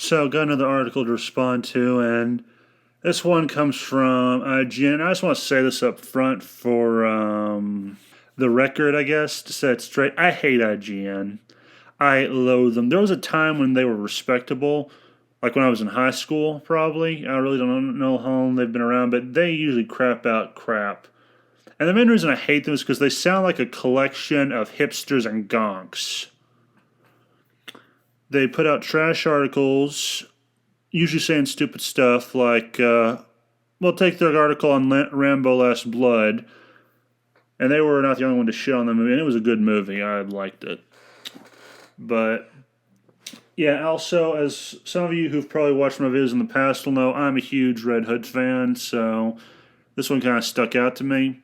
So, got another article to respond to, and this one comes from IGN. I just want to say this up front for the record, I guess, to set it straight. I hate IGN. I loathe them. There was a time when they were respectable, like when I was in high school, probably. I really don't know how long they've been around, but they usually crap out crap. And the main reason I hate them is because they sound like a collection of hipsters and gonks. They put out trash articles, usually saying stupid stuff like, well, take their article on Rambo Last Blood, and they were not the only one to shit on the movie, and it was a good movie. I liked it. But, yeah, also, as some of you who've probably watched my videos in the past will know, I'm a huge Red Hood fan, so this one kind of stuck out to me.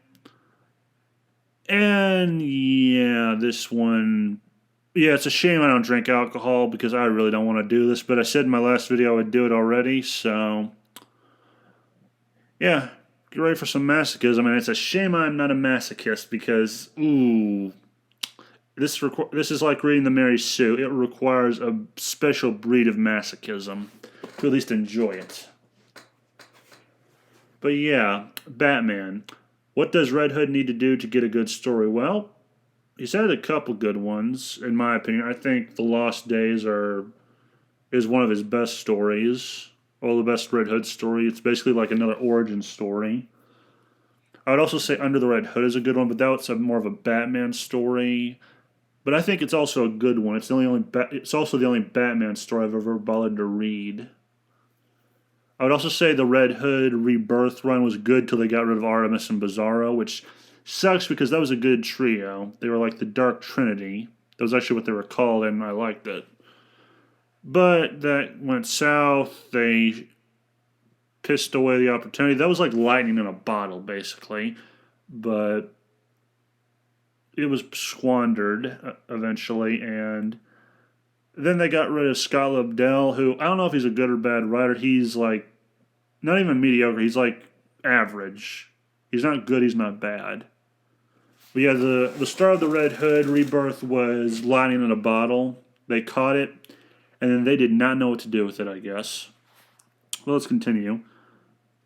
And, yeah, this one... Yeah, it's a shame I don't drink alcohol because I really don't want to do this, but I said in my last video I would do it already, so... Yeah, get ready for some masochism, and it's a shame I'm not a masochist because, ooh... This is like reading the Mary Sue. It requires a special breed of masochism to at least enjoy it. But yeah, Batman. What does Red Hood need to do to get a good story? Well, he's had a couple good ones, in my opinion. I think The Lost Days is one of his best stories. Or the best Red Hood story. It's basically like another origin story. I would also say Under the Red Hood is a good one, but that's more of a Batman story. But I think it's also a good one. It's also the only Batman story I've ever bothered to read. I would also say the Red Hood Rebirth run was good till they got rid of Artemis and Bizarro, which sucks because that was a good trio. They were like the Dark Trinity. That was actually what they were called, and I liked it. But that went south. They pissed away the opportunity. That was like lightning in a bottle, basically. But it was squandered eventually, and then they got rid of Scott Lobdell, who I don't know if he's a good or bad writer. He's like not even mediocre. He's like average. He's not good. He's not bad. But yeah, the star of the Red Hood Rebirth was lightning in a bottle. They caught it, and then they did not know what to do with it, I guess. Well, let's continue.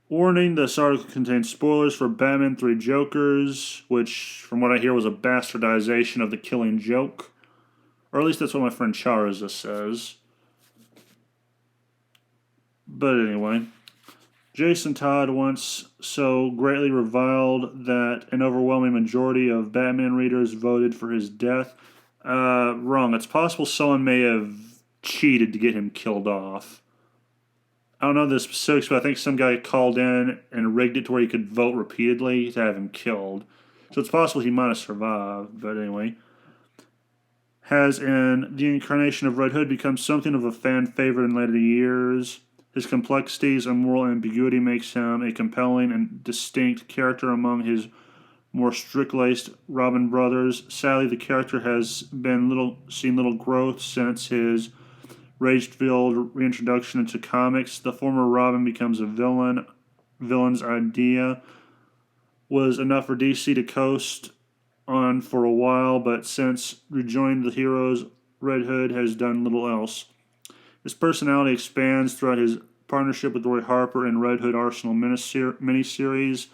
Warning, this article contains spoilers for Batman 3 Jokers, which, from what I hear, was a bastardization of the Killing Joke. Or at least that's what my friend Charaza says. But anyway, Jason Todd once so greatly reviled that an overwhelming majority of Batman readers voted for his death. Wrong. It's possible someone may have cheated to get him killed off. I don't know the specifics, but I think some guy called in and rigged it to where he could vote repeatedly to have him killed. So it's possible he might have survived, but anyway. Has in the incarnation of Red Hood become something of a fan favorite in later years. His complexities and moral ambiguity makes him a compelling and distinct character among his more strict-laced Robin brothers. Sadly, the character has seen little growth since his rage-filled reintroduction into comics. The former Robin becomes a villain. Villain's idea was enough for DC to coast on for a while, but since rejoining the heroes, Red Hood has done little else. His personality expands throughout his partnership with Roy Harper in Red Hood Arsenal miniseries.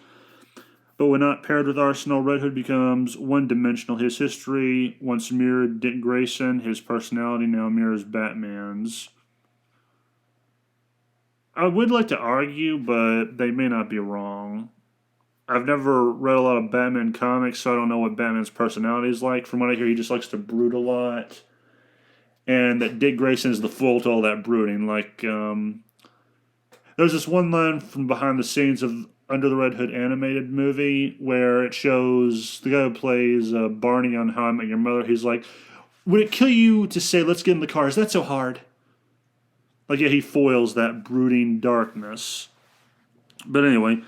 But when not paired with Arsenal, Red Hood becomes one-dimensional. His history once mirrored Dick Grayson. His personality now mirrors Batman's. I would like to argue, but they may not be wrong. I've never read a lot of Batman comics, so I don't know what Batman's personality is like. From what I hear, he just likes to brood a lot. And that Dick Grayson is the fool to all that brooding. Like, there's this one line from behind the scenes of Under the Red Hood animated movie where it shows the guy who plays Barney on How I Met Your Mother. He's like, would it kill you to say, let's get in the car? Is that so hard? Like, yeah, he foils that brooding darkness. But anyway,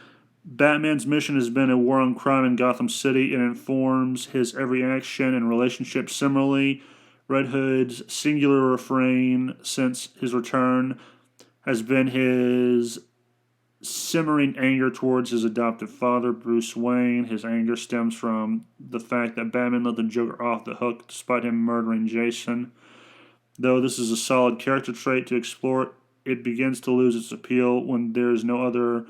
Batman's mission has been a war on crime in Gotham City. It informs his every action and relationship. Similarly, Red Hood's singular refrain since his return has been his simmering anger towards his adoptive father, Bruce Wayne. His anger stems from the fact that Batman let the Joker off the hook despite him murdering Jason. Though this is a solid character trait to explore, it begins to lose its appeal when there is no other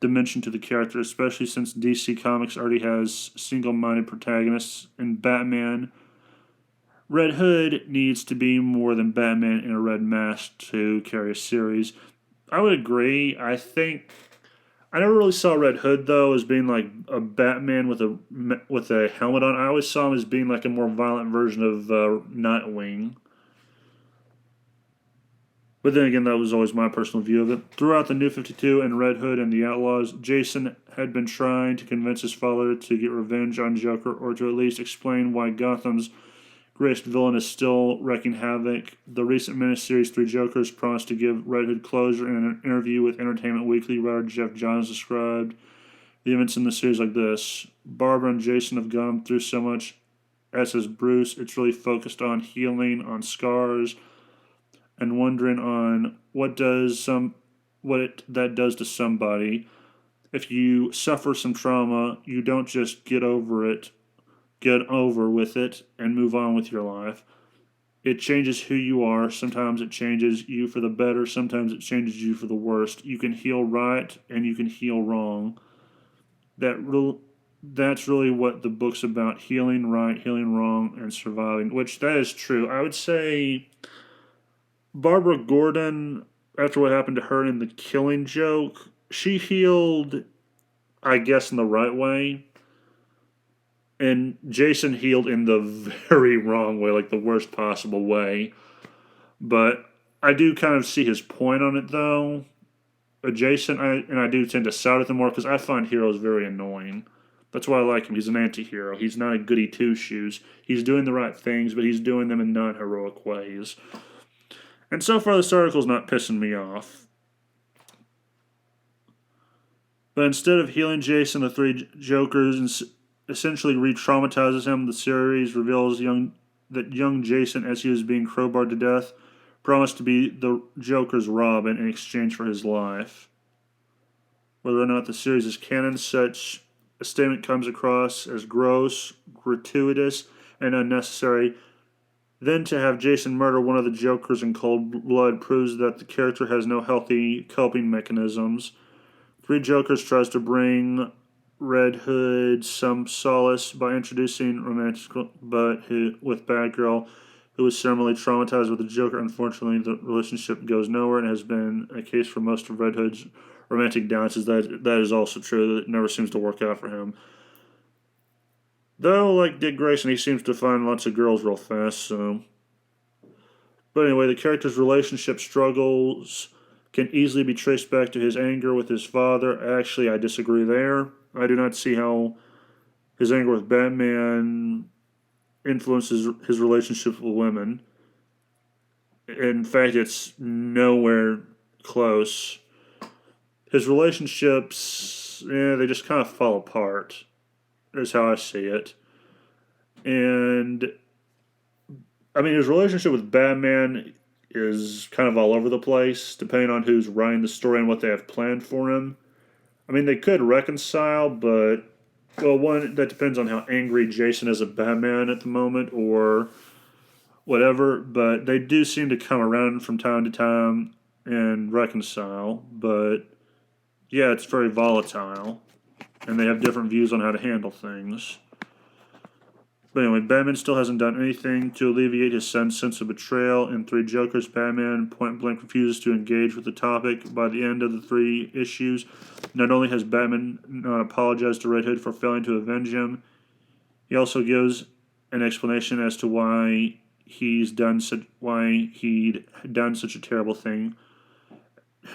dimension to the character, especially since DC Comics already has single-minded protagonists. In Batman, Red Hood needs to be more than Batman in a red mask to carry a series. I would agree. I think I never really saw Red Hood though as being like a Batman with a helmet on. I always saw him as being like a more violent version of Nightwing. But then again, that was always my personal view of it. Throughout the New 52 and Red Hood and the Outlaws, Jason had been trying to convince his father to get revenge on Joker, or to at least explain why Gotham's greatest villain is still wreaking havoc. The recent miniseries Three Jokers promised to give Red Hood closure. In an interview with Entertainment Weekly, writer Jeff Johns described the events in the series like this. Barbara and Jason have gone through so much, as has Bruce. It's really focused on healing, on scars, and wondering on that does to somebody. If you suffer some trauma, you don't just get over with it, and move on with your life. It changes who you are. Sometimes it changes you for the better. Sometimes it changes you for the worst. You can heal right and you can heal wrong. That's really what the book's about: healing right, healing wrong, and surviving. Which that is true. I would say Barbara Gordon, after what happened to her in The Killing Joke, she healed, I guess, in the right way. And Jason healed in the very wrong way, like the worst possible way. But I do kind of see his point on it, though. Jason, I do tend to side with him more because I find heroes very annoying. That's why I like him. He's an anti-hero. He's not a goody two-shoes. He's doing the right things, but he's doing them in non-heroic ways. And so far, this article's not pissing me off. But instead of healing Jason, the Three Jokers essentially re-traumatizes him. The series reveals that young Jason, as he was being crowbarred to death, promised to be the Joker's Robin in exchange for his life. Whether or not the series is canon, such a statement comes across as gross, gratuitous, and unnecessary. Then to have Jason murder one of the Jokers in cold blood proves that the character has no healthy coping mechanisms. Three Jokers tries to bring Red Hood some solace by introducing romantic with Batgirl, who was similarly traumatized with the Joker. Unfortunately, the relationship goes nowhere, and has been a case for most of Red Hood's romantic dances. That is also true. That it never seems to work out for him. Though, like Dick Grayson, he seems to find lots of girls real fast, so... But anyway, the character's relationship struggles can easily be traced back to his anger with his father. Actually, I disagree there. I do not see how his anger with Batman influences his relationships with women. In fact, it's nowhere close. His relationships, they just kind of fall apart, is how I see it. And, I mean, his relationship with Batman is kind of all over the place, depending on who's writing the story and what they have planned for him. I mean, they could reconcile, but, well, one, that depends on how angry Jason is at Batman at the moment, or whatever, but they do seem to come around from time to time and reconcile, but, yeah, it's very volatile, and they have different views on how to handle things. But anyway, Batman still hasn't done anything to alleviate his son's sense of betrayal. In Three Jokers, Batman point-blank refuses to engage with the topic. By the end of the 3 issues, not only has Batman not apologized to Red Hood for failing to avenge him, he also gives an explanation as to why he'd done such a terrible thing,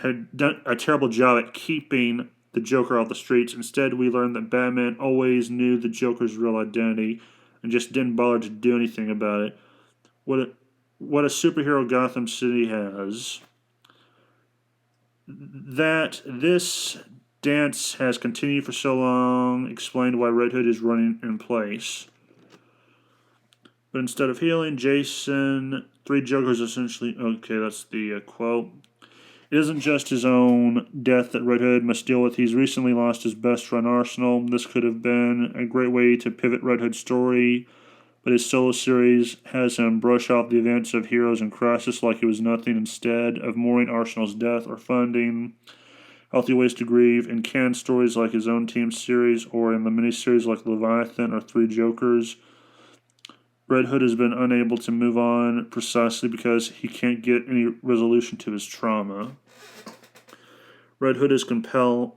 had done a terrible job at keeping the Joker off the streets. Instead, we learn that Batman always knew the Joker's real identity and just didn't bother to do anything about it. What a superhero Gotham City has. That this dance has continued for so long explained why Red Hood is running in place. But instead of healing Jason, Three Jokers essentially... Okay, that's the quote. It isn't just his own death that Red Hood must deal with. He's recently lost his best friend Arsenal. This could have been a great way to pivot Red Hood's story but his solo series has him brush off the events of Heroes in Crisis like it was nothing instead of mourning Arsenal's death or funding Healthy Ways to Grieve in canned stories like his own team series or in the miniseries like Leviathan or Three Jokers. Red Hood has been unable to move on precisely because he can't get any resolution to his trauma. Red Hood is compelling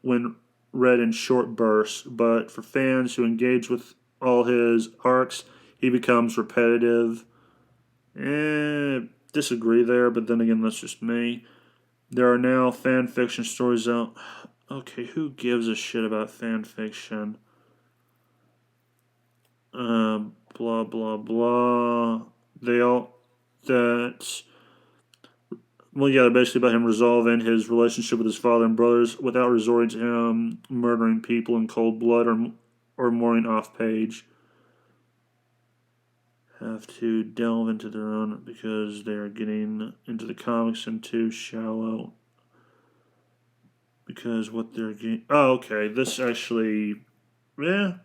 when read in short bursts, but for fans who engage with all his arcs, he becomes repetitive. Disagree there, but then again, that's just me. There are now fan fiction stories out. Okay, who gives a shit about fan fiction? Blah blah blah. They all that. Well, yeah, they're basically about him resolving his relationship with his father and brothers without resorting to him murdering people in cold blood or mourning off page. Have to delve into their own because they are getting into the comics and too shallow. Because what they're getting. Oh, okay. This actually. Yeah.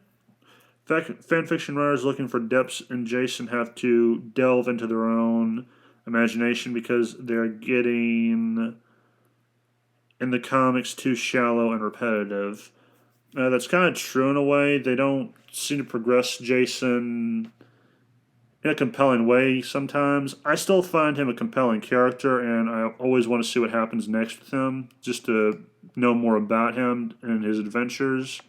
Fanfiction writers looking for depths in Jason have to delve into their own imagination because they're getting in the comics too shallow and repetitive. That's kind of true in a way. They don't seem to progress Jason in a compelling way sometimes. I still find him a compelling character, and I always want to see what happens next with him, just to know more about him and his adventures.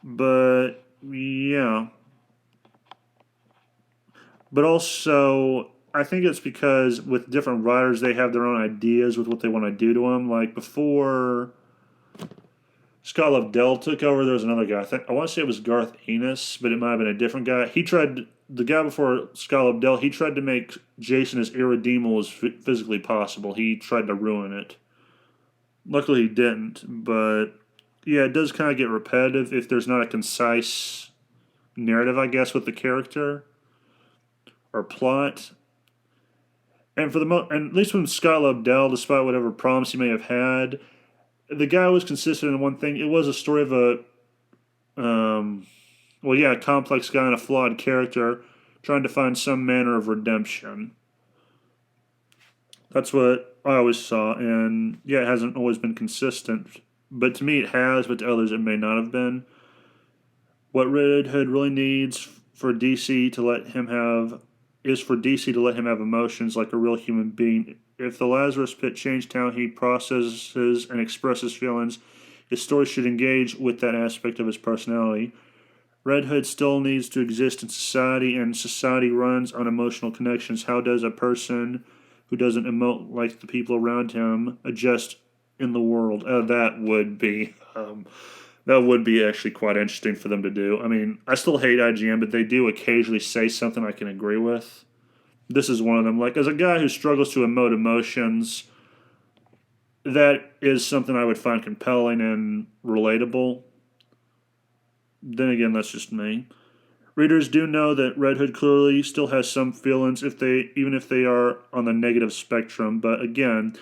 But, yeah. But also, I think it's because with different writers, they have their own ideas with what they want to do to him. Like, before Scott Lobdell took over, there was another guy. I want to say it was Garth Ennis, but it might have been a different guy. The guy before Scott Lobdell, he tried to make Jason as irredeemable as physically possible. He tried to ruin it. Luckily, he didn't. But yeah, it does kind of get repetitive if there's not a concise narrative, I guess, with the character or plot. And and at least with Scott Lobdell, despite whatever problems he may have had, the guy was consistent in one thing. It was a story of a a complex guy and a flawed character trying to find some manner of redemption. That's what I always saw, and yeah, it hasn't always been consistent. But to me, it has, but to others, it may not have been. What Red Hood really needs for DC to let him have is for DC to let him have emotions like a real human being. If the Lazarus Pit changed how he processes and expresses feelings, his story should engage with that aspect of his personality. Red Hood still needs to exist in society, and society runs on emotional connections. How does a person who doesn't emote like the people around him adjust in the world? That would be actually quite interesting for them to do. I mean, I still hate IGN, but they do occasionally say something I can agree with. This is one of them. Like, as a guy who struggles to emote emotions, that is something I would find compelling and relatable. Then again, that's just me. Readers do know that Red Hood clearly still has some feelings, even if they are on the negative spectrum. But again,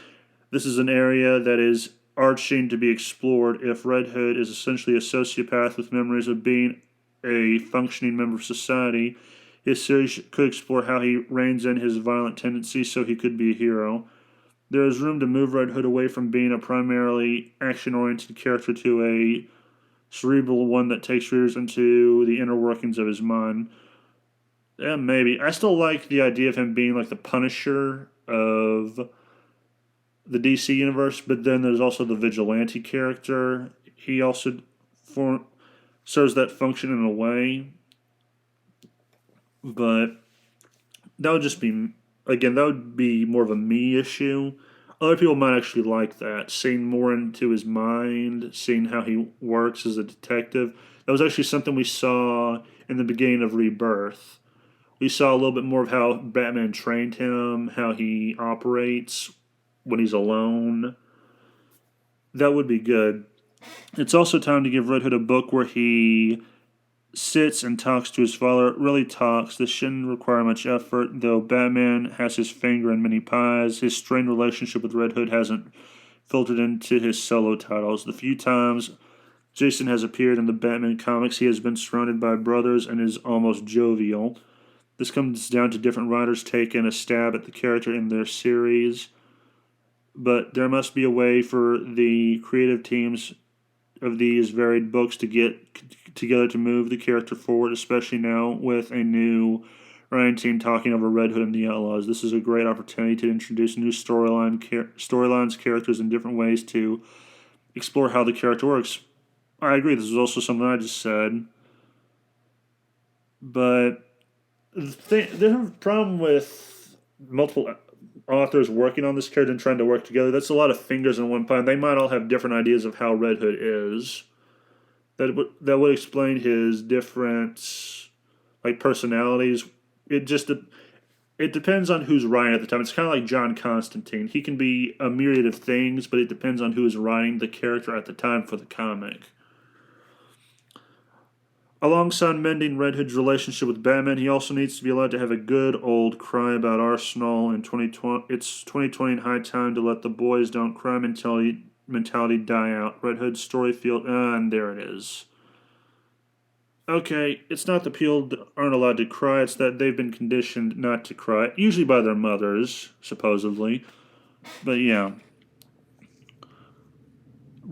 this is an area that is arching to be explored. If Red Hood is essentially a sociopath with memories of being a functioning member of society, his series could explore how he reins in his violent tendencies so he could be a hero. There is room to move Red Hood away from being a primarily action-oriented character to a cerebral one that takes readers into the inner workings of his mind. Yeah, maybe. I still like the idea of him being like the Punisher of the DC universe, but then there's also the vigilante character. He also serves that function in a way. But that would just be, again, that would be more of a me issue. Other people might actually like that, seeing more into his mind, seeing how he works as a detective. That was actually something we saw in the beginning of Rebirth. We saw a little bit more of how Batman trained him, how he operates when he's alone. That would be good. It's also time to give Red Hood a book where he sits and talks to his father. Really talks. This shouldn't require much effort, though Batman has his finger in many pies. His strained relationship with Red Hood hasn't filtered into his solo titles. The few times Jason has appeared in the Batman comics. He has been surrounded by brothers and is almost jovial. This comes down to different writers taking a stab at the character in their series, but there must be a way for the creative teams of these varied books to get together to move the character forward, especially now with a new writing team talking over Red Hood and the Outlaws. This is a great opportunity to introduce new storylines, characters in different ways to explore how the character works. I agree, this is also something I just said. But the problem with multiple authors working on this character and trying to work together, that's a lot of fingers in one pie. They might all have different ideas of how Red Hood is. That would explain his different personalities. It depends on who's writing at the time. It's kind of like John Constantine. He can be a myriad of things, but it depends on who is writing the character at the time for the comic. Alongside mending Red Hood's relationship with Batman, he also needs to be allowed to have a good old cry about Arsenal in 2020. It's 2020 and high time to let the boys don't cry mentality die out. Red Hood's story field, and there it is. Okay, it's not that people aren't allowed to cry, it's that they've been conditioned not to cry, usually by their mothers, supposedly. But yeah.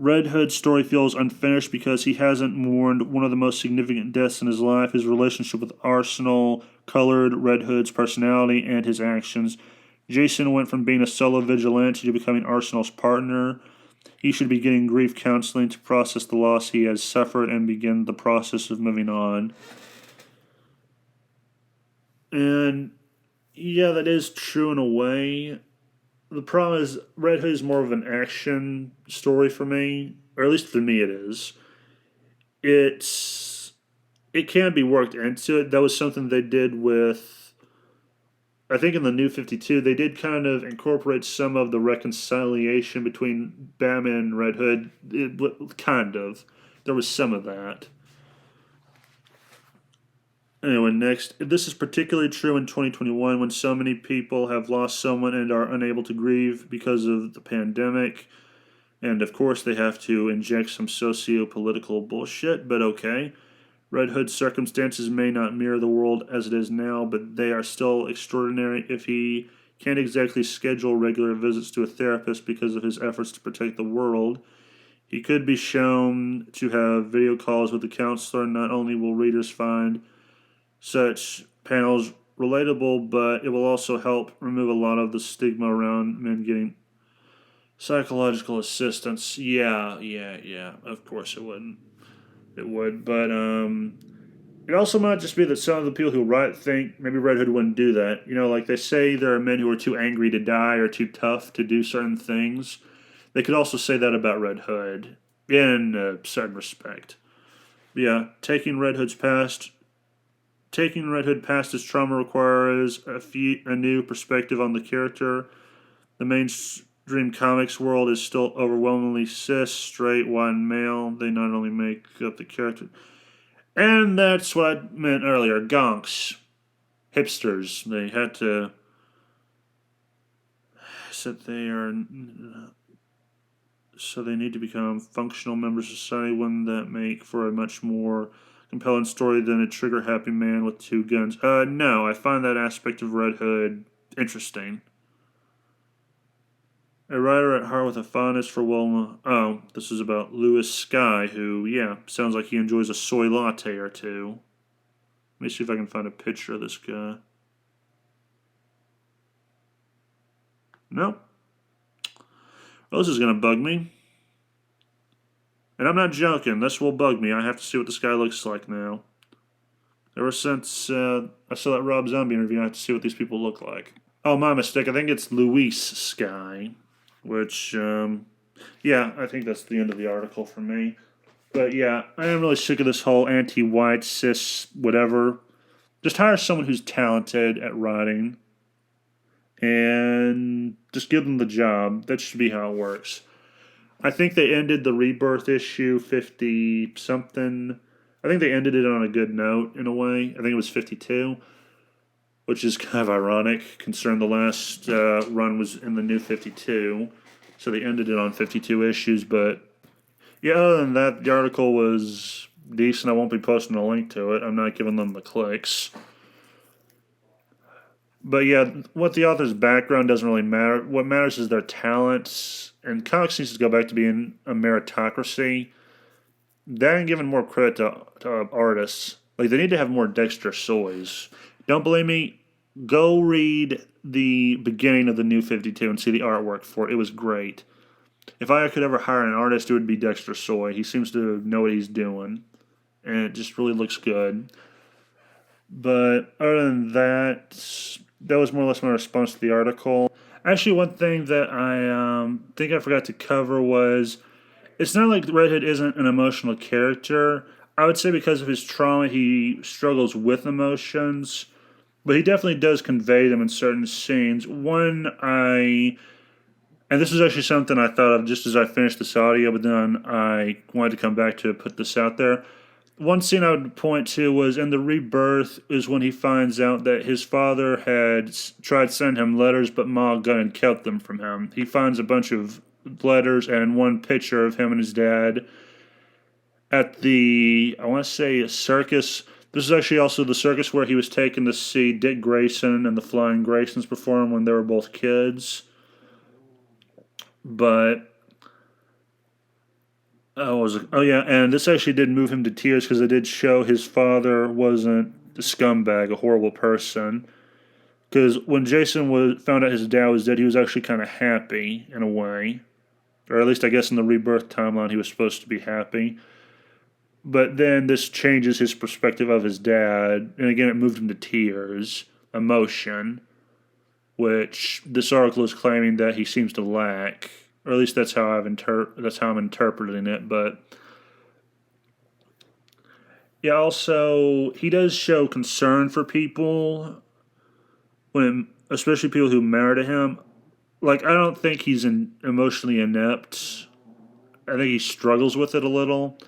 Red Hood's story feels unfinished because he hasn't mourned one of the most significant deaths in his life. His relationship with Arsenal colored Red Hood's personality and his actions. Jason went from being a solo vigilante to becoming Arsenal's partner. He should be getting grief counseling to process the loss he has suffered and begin the process of moving on. And yeah, that is true in a way. The problem is Red Hood is more of an action story for me, or at least for me it is. It can be worked into it. That was something they did with, I think in the New 52, they did kind of incorporate some of the reconciliation between Batman and Red Hood. Kind of. There was some of that. Anyway, next. This is particularly true in 2021 when so many people have lost someone and are unable to grieve because of the pandemic. And of course, they have to inject some socio-political bullshit, but okay. Red Hood's circumstances may not mirror the world as it is now, but they are still extraordinary. If he can't exactly schedule regular visits to a therapist because of his efforts to protect the world, he could be shown to have video calls with a counselor. Not only will readers find such panels relatable, but it will also help remove a lot of the stigma around men getting psychological assistance. Yeah. Of course it wouldn't. It would, but it also might just be that some of the people who write think maybe Red Hood wouldn't do that. You know, like they say there are men who are too angry to die or too tough to do certain things. They could also say that about Red Hood in a certain respect. But yeah, taking Red Hood past his trauma requires a new perspective on the character. The mainstream comics world is still overwhelmingly cis, straight, white, and male. They not only make up the character. And that's what I meant earlier. Gonks. Hipsters. They had to... said they are... So they need to become functional members of society. Wouldn't that make for a much more compelling story than a trigger-happy man with two guns? No, I find that aspect of Red Hood interesting. A writer at heart with a fondness for this is about Lewis Sky, who, sounds like he enjoys a soy latte or two. Let me see if I can find a picture of this guy. Nope. Well, this is going to bug me. And I'm not joking. This will bug me. I have to see what this guy looks like now. Ever since I saw that Rob Zombie interview, I have to see what these people look like. Oh, my mistake. I think it's Luis Sky. Which, I think that's the end of the article for me. But yeah, I am really sick of this whole anti-white, cis, whatever. Just hire someone who's talented at writing. And just give them the job. That should be how it works. I think they ended the Rebirth issue 50-something. I think they ended it on a good note, in a way. I think it was 52. Which is kind of ironic, considering the last run was in the New 52. So they ended it on 52 issues, but Yeah, other than that, the article was decent. I won't be posting a link to it. I'm not giving them the clicks. But yeah, what the author's background doesn't really matter. What matters is their talents. And comics needs to go back to being a meritocracy. They ain't giving more credit to artists. Like, they need to have more Dexter Soys. Don't believe me? Go read the beginning of the New 52 and see the artwork for it. It was great. If I could ever hire an artist, it would be Dexter Soy. He seems to know what he's doing, and it just really looks good. But other than that, that was more or less my response to the article. Actually, one thing that I think I forgot to cover was it's not like Red Hood isn't an emotional character. I would say because of his trauma, he struggles with emotions, but he definitely does convey them in certain scenes. And this is actually something I thought of just as I finished this audio, but then I wanted to come back to put this out there. One scene I would point to was in the Rebirth is when he finds out that his father had tried to send him letters, but Ma got and kept them from him. He finds a bunch of letters and one picture of him and his dad at the, I want to say, a circus. This is actually also the circus where he was taken to see Dick Grayson and the Flying Graysons perform when they were both kids. But oh yeah, and this actually did move him to tears because it did show his father wasn't a scumbag, a horrible person. Because when Jason found out his dad was dead, he was actually kind of happy in a way, or at least I guess in the Rebirth timeline he was supposed to be happy. But then this changes his perspective of his dad, and again it moved him to tears, emotion, which this article is claiming that he seems to lack, or at least that's how I'm interpreting it. But yeah, also he does show concern for people especially people who matter to him. Like, I don't think he's emotionally inept. I think he struggles with it a little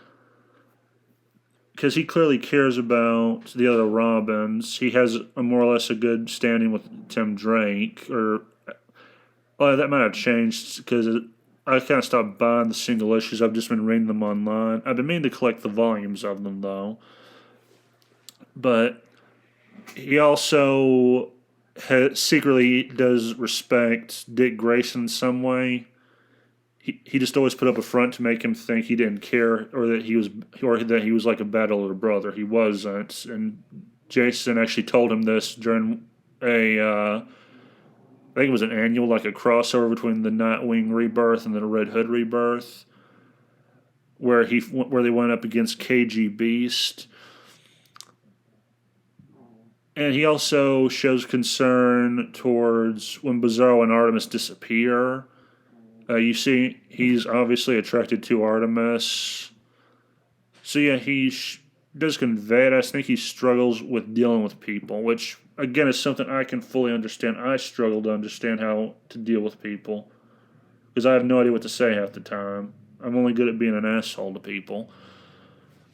because he clearly cares about the other Robins. He has a more or less a good standing with Tim Drake, or well, that might have changed because I kind of stopped buying the single issues. I've just been reading them online. I've been meaning to collect the volumes of them though, but he also secretly does respect Dick Grayson in some way. He just always put up a front to make him think he didn't care, or that he was like a bad older brother. He wasn't, and Jason actually told him this during I think it was an annual, like a crossover between the Nightwing Rebirth and the Red Hood Rebirth, where they went up against KG Beast. And he also shows concern towards when Bizarro and Artemis disappear. You see, he's obviously attracted to Artemis. So yeah, does convey it. I think he struggles with dealing with people, which again is something I can fully understand. I struggle to understand how to deal with people because I have no idea what to say half the time. I'm only good at being an asshole to people.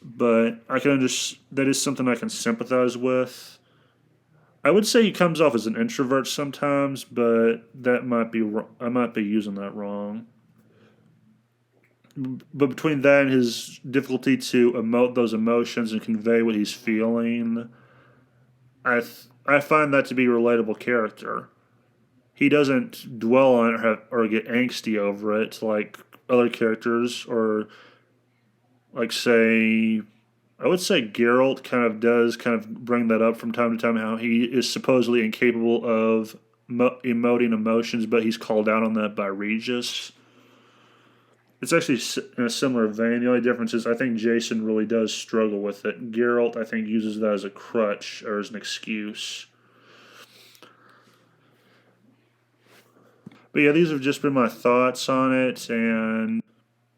But I can understand that is something I can sympathize with. I would say he comes off as an introvert sometimes, but I might be using that wrong. But between that and his difficulty to emote those emotions and convey what he's feeling, I find that to be a relatable character. He doesn't dwell on it or get angsty over it like other characters, or like say I would say Geralt kind of bring that up from time to time, how he is supposedly incapable of emoting emotions, but he's called out on that by Regis. It's actually in a similar vein. The only difference is I think Jason really does struggle with it. Geralt, I think, uses that as a crutch or as an excuse. But yeah, these have just been my thoughts on it, and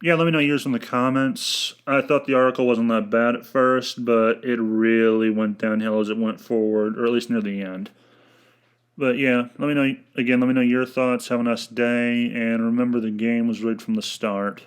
yeah, let me know yours in the comments. I thought the article wasn't that bad at first, but it really went downhill as it went forward, or at least near the end. But yeah, let me know your thoughts. Have a nice day, and remember the game was rigged from the start.